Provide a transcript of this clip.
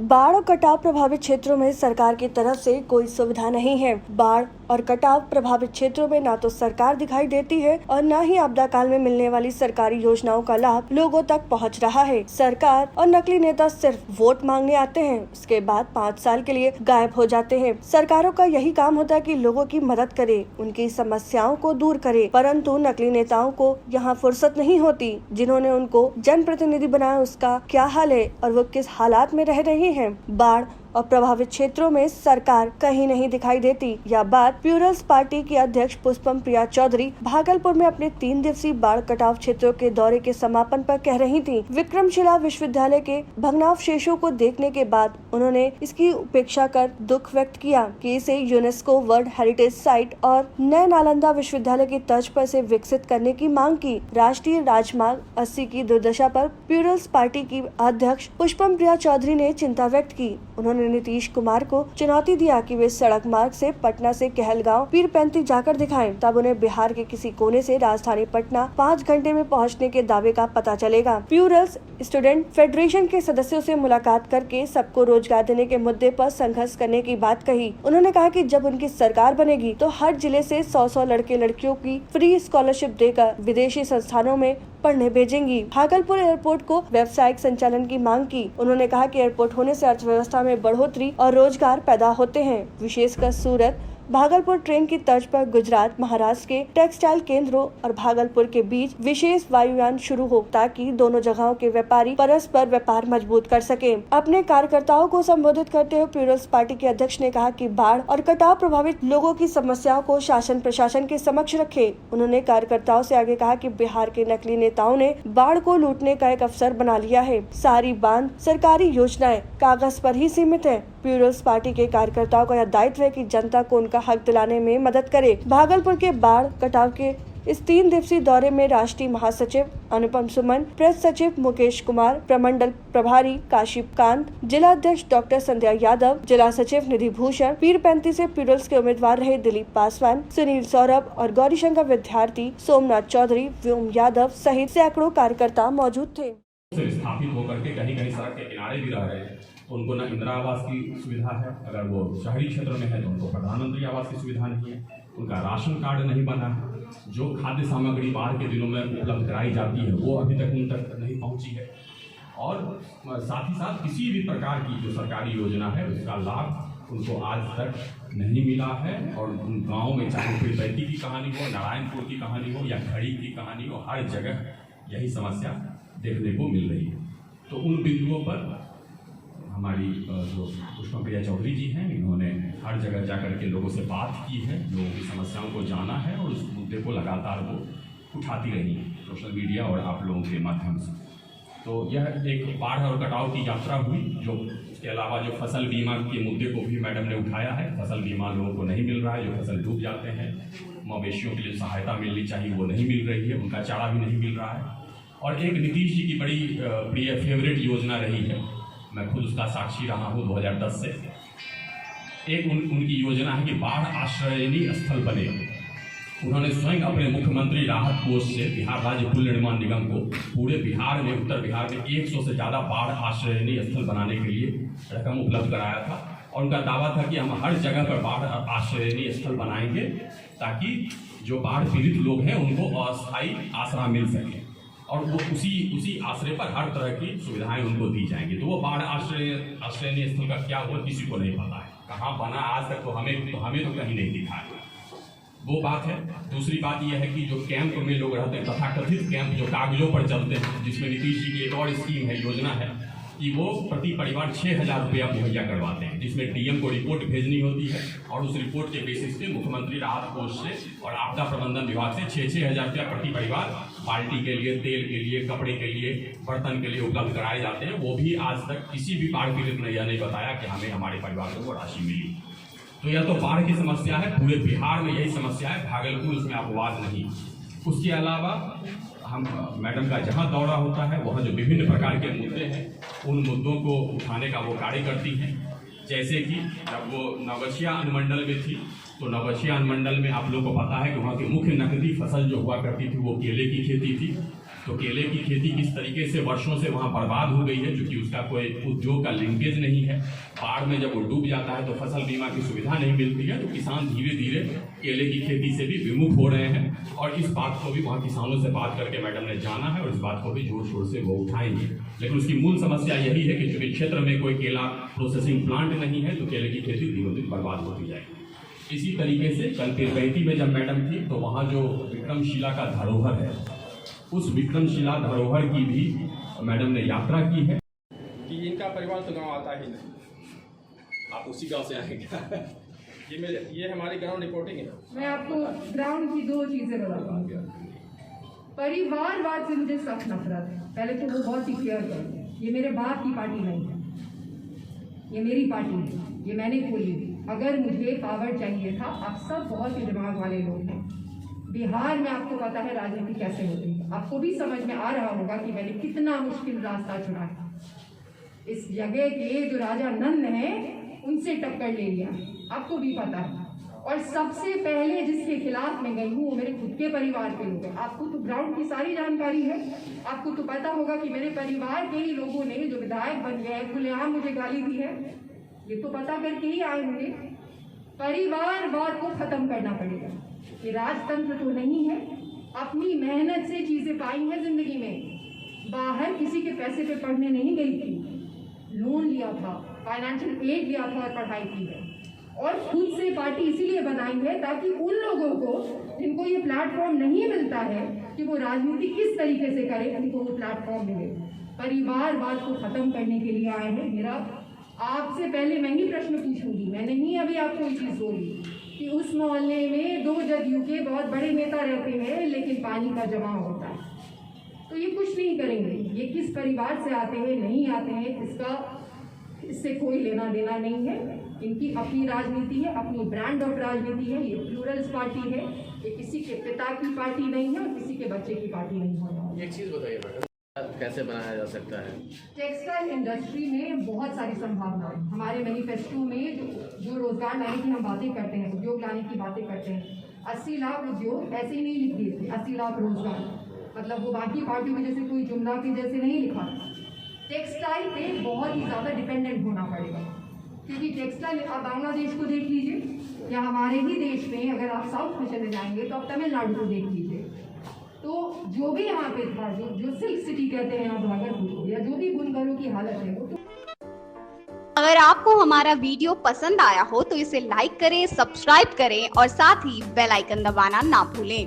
बाढ़ और कटाव प्रभावित क्षेत्रों में सरकार की तरफ से कोई सुविधा नहीं है। बाढ़ और कटाव प्रभावित क्षेत्रों में न तो सरकार दिखाई देती है और न ही आपदा काल में मिलने वाली सरकारी योजनाओं का लाभ लोगों तक पहुंच रहा है। सरकार और नकली नेता सिर्फ वोट मांगने आते हैं, उसके बाद 5 साल के लिए गायब हो जाते हैं। सरकारों का यही काम होता है कि लोगों की मदद करे, उनकी समस्याओं को दूर करे, परंतु नकली नेताओं को यहाँ फुर्सत नहीं होती। जिन्होंने उनको जनप्रतिनिधि बनाया उसका क्या हाल है और वो किस हालात में रह रहे हैं। बाढ़ और प्रभावित क्षेत्रों में सरकार कहीं नहीं दिखाई देती। यह बात प्यूरल्स पार्टी की अध्यक्ष पुष्पम प्रिया चौधरी भागलपुर में अपने 3 दिवसीय बाढ़ कटाव क्षेत्रों के दौरे के समापन पर कह रही थी। विक्रमशिला विश्वविद्यालय के भग्नावशेषों को देखने के बाद उन्होंने इसकी उपेक्षा कर दुख व्यक्त किया कि इसे यूनेस्को वर्ल्ड हेरिटेज साइट और नए नालंदा विश्वविद्यालय की तर्ज पर इसे विकसित करने की मांग की। राष्ट्रीय राजमार्ग 80 की दुर्दशा पर प्यूरल्स पार्टी की अध्यक्ष पुष्पम प्रिया चौधरी ने चिंता व्यक्त की। उन्होंने नीतीश कुमार को चुनौती दिया कि वे सड़क मार्ग से पटना से कहलगांव पीरपैंती जाकर दिखाएं, तब उन्हें बिहार के किसी कोने से राजधानी पटना 5 घंटे में पहुंचने के दावे का पता चलेगा। प्यूरल्स स्टूडेंट फेडरेशन के सदस्यों से मुलाकात करके सबको रोजगार देने के मुद्दे पर संघर्ष करने की बात कही। उन्होंने कहा कि जब उनकी सरकार बनेगी तो हर जिले से 100 लड़के लड़कियों की फ्री स्कॉलरशिप देकर विदेशी संस्थानों में पढ़ने भेजेंगी। भागलपुर एयरपोर्ट को व्यावसायिक संचालन की मांग की। उन्होंने कहा कि एयरपोर्ट होने से अर्थव्यवस्था में बढ़ोतरी और रोजगार पैदा होते हैं। विशेषकर सूरत भागलपुर ट्रेन की तर्ज पर गुजरात महाराष्ट्र के टेक्सटाइल केंद्रों और भागलपुर के बीच विशेष वायुयान शुरू हो, ताकि दोनों जगहों के व्यापारी परस्पर व्यापार मजबूत कर सके। अपने कार्यकर्ताओं को संबोधित करते हुए प्यूरल्स पार्टी के अध्यक्ष ने कहा कि बाढ़ और कटाव प्रभावित लोगों की समस्याओं को शासन प्रशासन के समक्ष रखे। उन्होंने कार्यकर्ताओं से आगे कहा कि बिहार के नकली नेताओं ने बाढ़ को लूटने का एक अवसर बना लिया है। सारी बांध सरकारी योजनाएं कागज पर ही सीमित है। प्यूरल्स पार्टी के कार्यकर्ताओं का यह दायित्व है कि जनता को उनका हक दिलाने में मदद करे। भागलपुर के बाढ़ कटाव के इस 3 दिवसीय दौरे में राष्ट्रीय महासचिव अनुपम सुमन, प्रेस सचिव मुकेश कुमार, प्रमंडल प्रभारी काशिप कांत, जिला अध्यक्ष डॉक्टर संध्या यादव, जिला सचिव निधि भूषण, पीरपैंती से प्यूरल्स के उम्मीदवार रहे दिलीप पासवान, सुनील सौरभ और गौरीशंकर विद्यार्थी, सोमनाथ चौधरी, व्योम यादव सहित सैकड़ों कार्यकर्ता मौजूद थे। स्थापित होकर के कहीं कहीं सड़क के किनारे भी रह रहे हैं, तो उनको न इंदिरा आवास की सुविधा है, अगर वो शहरी क्षेत्र में है तो उनको प्रधानमंत्री आवास की सुविधा नहीं है, उनका राशन कार्ड नहीं बना है, जो खाद्य सामग्री बाढ़ के दिनों में उपलब्ध कराई जाती है वो अभी तक उन तक नहीं पहुंची है, और साथ ही साथ किसी भी प्रकार की जो सरकारी योजना है उसका लाभ उनको आज तक नहीं मिला है। और उन गाँव में चाहे पीरपैंती की कहानी हो, नारायणपुर की कहानी हो या खड़ी की कहानी हो, हर जगह यही समस्या देखने को मिल रही है। तो उन बिंदुओं पर हमारी जो पुष्पम प्रिया चौधरी जी हैं, इन्होंने हर जगह जाकर के लोगों से बात की है, लोगों की समस्याओं को जाना है और उस मुद्दे को लगातार वो उठाती रही हैं सोशल मीडिया और आप लोगों के माध्यम से। तो यह एक बाढ़ और कटाव की यात्रा हुई। जो इसके अलावा जो फसल बीमा के मुद्दे को भी मैडम ने उठाया है, फसल बीमा लोगों को नहीं मिल रहा है, जो फसल डूब जाते हैं, मवेशियों के लिए सहायता मिलनी चाहिए वो नहीं मिल रही है, उनका चारा भी नहीं मिल रहा है। और एक नीतीश जी की बड़ी प्रिय फेवरेट योजना रही है, मैं खुद उसका साक्षी रहा हूँ 2010 से। एक उनकी योजना है कि बाढ़ आश्रयनी स्थल बने। उन्होंने स्वयं अपने मुख्यमंत्री राहत कोष से बिहार राज्य पुल निर्माण निगम को पूरे बिहार में, उत्तर बिहार में 100 से ज़्यादा बाढ़ आश्रयनी स्थल बनाने के लिए रकम उपलब्ध कराया था। और उनका दावा था कि हम हर जगह पर बाढ़ आश्रयनी स्थल बनाएंगे ताकि जो बाढ़ पीड़ित लोग हैं उनको अस्थायी आसरा मिल सके, और वो उसी आश्रय पर हर तरह की सुविधाएं उनको दी जाएंगी। तो वो बाढ़ आश्रयनी स्थल का क्या हुआ किसी को नहीं पता है, कहाँ बना आज तक तो हमें तो कहीं नहीं दिखा है। वो बात है। दूसरी बात यह है कि जो कैंप में लोग रहते हैं, तथाकथित कैंप जो कागजों पर चलते हैं, जिसमें नीतीश जी की एक और स्कीम है, योजना है कि वो प्रति परिवार 6,000 रुपया मुहैया करवाते हैं, जिसमें डीएम को रिपोर्ट भेजनी होती है और उस रिपोर्ट के बेसिस पे मुख्यमंत्री राहत कोष से और आपदा प्रबंधन विभाग से 6,000 रुपया प्रति परिवार बाल्टी के लिए, तेल के लिए, कपड़े के लिए, बर्तन के लिए उपलब्ध कराए जाते हैं। वो भी आज तक किसी भी बाढ़ पीड़ित ने यह नहीं बताया कि हमें हमारे परिवार को राशि मिली। तो यह तो बाढ़ की समस्या है, पूरे बिहार में यही समस्या है, भागलपुर उसमें अपवाद नहीं। उसके अलावा हम मैडम का जहाँ दौरा होता है वहाँ जो विभिन्न प्रकार के मुद्दे हैं उन मुद्दों को उठाने का वो कार्य करती हैं। जैसे कि जब वो नवगछिया अनुमंडल में थी तो नवगछिया अनुमंडल में आप लोगों को पता है कि वहाँ की मुख्य नकदी फसल जो हुआ करती थी वो केले की खेती थी। तो केले की खेती किस तरीके से वर्षों से वहाँ बर्बाद हो गई है, क्योंकि उसका कोई उद्योग का लिंकेज नहीं है। बाढ़ में जब वो डूब जाता है तो फसल बीमा की सुविधा नहीं मिलती है, तो किसान धीरे धीरे केले की खेती से भी विमुख हो रहे हैं। और इस बात को भी वहाँ किसानों से बात करके मैडम ने जाना है और इस बात को भी जोर शोर से वो उठाएंगे। लेकिन उसकी मूल समस्या यही है कि चूंकि क्षेत्र में कोई केला प्रोसेसिंग प्लांट नहीं है तो केले की खेती दिनों दिन बर्बाद होती जाएगी। इसी तरीके से कल पीरपैंती में जब मैडम थी तो वहाँ जो विक्रमशिला का धरोहर है, उस विक्रमशिला धरोहर की भी मैडम ने यात्रा की है। कि इनका परिवार तो गांव आता ही नहीं। आप उसी गांव से आए क्या? ये हमारी ग्राउंड रिपोर्टिंग है। मैं आपको ग्राउंड की दो चीजें बताऊंगी। परिवारवाद से मुझे सख्त नफरत है। पहले तो वो बहुत ही क्लियर कर, ये मेरे बाप की पार्टी नहीं है, ये मेरी पार्टी है, ये मैंने खोली थी। अगर मुझे पावर चाहिए था, आप सब बहुत ही दिमाग वाले लोग हैं, बिहार में आपको पता है राजनीति कैसे होती है, आपको भी समझ में आ रहा होगा कि मैंने कितना मुश्किल रास्ता चुना है। इस जगह के जो राजा नंद हैं उनसे टक्कर ले लिया, आपको भी पता है। और सबसे पहले जिसके खिलाफ मैं गई हूँ वो मेरे खुद के परिवार के लोग हैं। आपको तो ग्राउंड की सारी जानकारी है, आपको तो पता होगा कि मेरे परिवार के ही लोगों ने जो विधायक बन गए खुलेआम मुझे गाली दी है, ये तो पता करके ही आए होंगे। परिवारवाद को खत्म करना पड़ेगा। ये राजतंत्र तो नहीं है, अपनी मेहनत से चीजें पाई हैं जिंदगी में। बाहर किसी के पैसे पे पढ़ने नहीं गई थी, लोन लिया था, फाइनेंशियल एड लिया था और पढ़ाई की है। और खुद से पार्टी इसीलिए बनाई है ताकि उन लोगों को जिनको ये प्लेटफॉर्म नहीं मिलता है कि वो राजनीति किस तरीके से करें, उनको वो प्लेटफॉर्म मिले। परिवारवाद को खत्म करने के लिए आए हैं। मेरा आपसे पहले मैं ही प्रश्न पूछूंगी, मैंने ही अभी आपको ये चीज बोली कि उस मोहल्ले में 2 जदयू के बहुत बड़े नेता रहते हैं लेकिन पानी का जमाव होता है, तो ये कुछ नहीं करेंगे। ये किस परिवार से आते हैं नहीं आते हैं इससे कोई लेना देना नहीं है। इनकी अपनी राजनीति है, अपनी ब्रांड ऑफ राजनीति है। ये प्लूरल्स पार्टी है, ये किसी के पिता की पार्टी नहीं है और किसी के बच्चे की पार्टी नहीं है। एक चीज़ बताइए मैडम, कैसे बनाया जा सकता है? टेक्सटाइल इंडस्ट्री में बहुत सारी संभावनाएं। हमारे मैनिफेस्टो में जो रोजगार लाने की हम बातें करते हैं, उद्योग लाने की बातें करते हैं, 80 लाख उद्योग ऐसे ही नहीं लिख दिए थे। 80 लाख रोजगार मतलब वो बाकी पार्टियों में जैसे कोई जुमला के जैसे नहीं लिखा था। टेक्सटाइल पे बहुत ही ज़्यादा डिपेंडेंट होना पड़ेगा, क्योंकि टेक्सटाइल आप बांग्लादेश को देख लीजिए या हमारे ही देश में अगर आप साउथ में चले जाएंगे तो आप तमिलनाडु को देख लीजिए। तो जो भी यहाँ पे था, जो सिल्क सिटी कहते हैं आप भागलपुर को, या जो भी बुनकरों की हालत है वो तो। अगर आपको हमारा वीडियो पसंद आया हो तो इसे लाइक करें, सब्सक्राइब करें और साथ ही बेल आइकन दबाना ना भूलें।